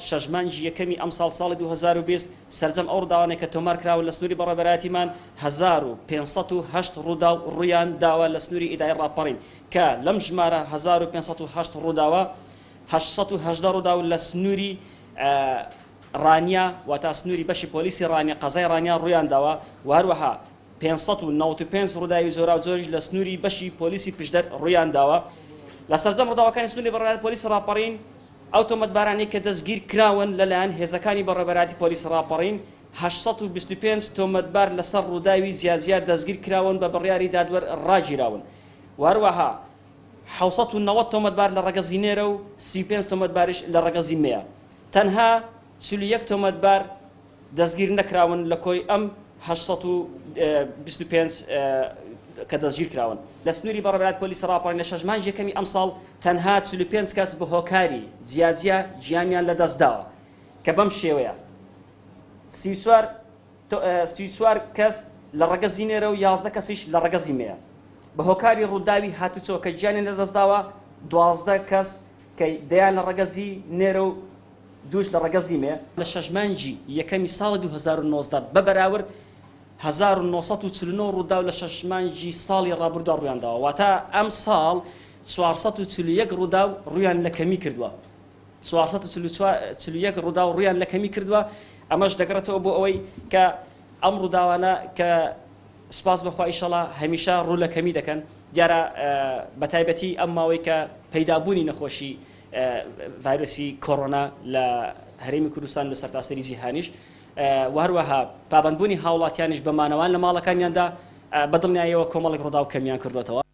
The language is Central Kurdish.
شەژمانجی یەکەمی ئەم ساڵی 2020 سەرجەم ئەو ڕووداوانەیە کە تۆمار کراوە لە سنووری بەڕێوەبەرایەتیمان 1508 ڕووداو ڕوویان داوە لە سنووری ئیداری ڕاپەڕین کە لەم ژمارە 1508 ڕووداوە 818 ڕووداو لە سنووری ڕانیا واتە سنووری بەشی پۆلیسی ڕانیا قەزای ڕانیا ڕوویان داوە و هەروەها 595 ڕووداوی زۆرا زۆریش لە سنووری بەشی پۆلیسی پشدەر ڕوویان داوە لە سەرجەم ڕووداوەکانی سنووری بەڕێوەبەرایەتی پۆلیسی ڕاپەڕین ئەو تۆمەتبارانەی کە دەستگیر کراون لەلایەن هێزەکانی بەڕێوەبەرایەتی پۆلیس ڕاپەڕین 825 تۆمەتبار لەسەر ڕووداوی جیاجیار دەستگیر کراون بە بڕیاری دادوەر ڕاگیراون و هەروەها 790 تۆمەتبار لە ڕەگەزینێرە و 35 تۆمەتباریش لە ڕەگەزیمەیە تەنها 41 تۆمەتبار دەستگیر نەکراون لە کۆی ئەم 825 کە دەستگیر کراون لە سنووری بەڕێوەبەرایەتی پۆلیس ڕاپەڕین لە شەژمانجی یەکەمی ئەم ساڵ تەنها 45 کەس بە هۆکاری جیاجیا گیانیان لەدەستداوە کە بەم شێوەیە 34 کەس لە ڕەگەزینێرە و 11 کەسیش لە ڕەگەزیمەیە بە هۆکاری ڕووداوی هاتوچۆ کە گیانیان لەدەستداوە 12 کەس کە دەیان لە ڕەگەزی نێرە و دووش لە ڕەگەزیمەیە لە شەژمانجی یەکەمی ساڵی 2019 بەبەراورد 1949 ڕووداو لە شەژمانجی ساڵی ڕابردوودا ڕوویان داوە واتە ئەم ساڵ 441 ڕووداو ڕوویان لە کەمی کردووە 441 ڕووداو ڕوویان لە کەمی کردووە ئەمەش دەگرێتەوە بۆ ئەوەی کە ئەم ڕووداوانە کە سپاس بەخوا ئیشەڵا هەمیشە ڕوو لە کەمی دەکەن دیارە بەتایبەتی ئەم ماوەی کە پەیدابوونی نەخۆشی ڤایرۆسی کۆڕۆنا لە هەرێمی کوردستان لە سەرتاسەری جیهانیش و هەروەها پابەندبوونی هاوڵاتیانیش بە مانەوان لە ماڵەکانیاندا بەدڵنیاییەوە کۆمەڵێک ڕووداو کەمیان کردوێتەوە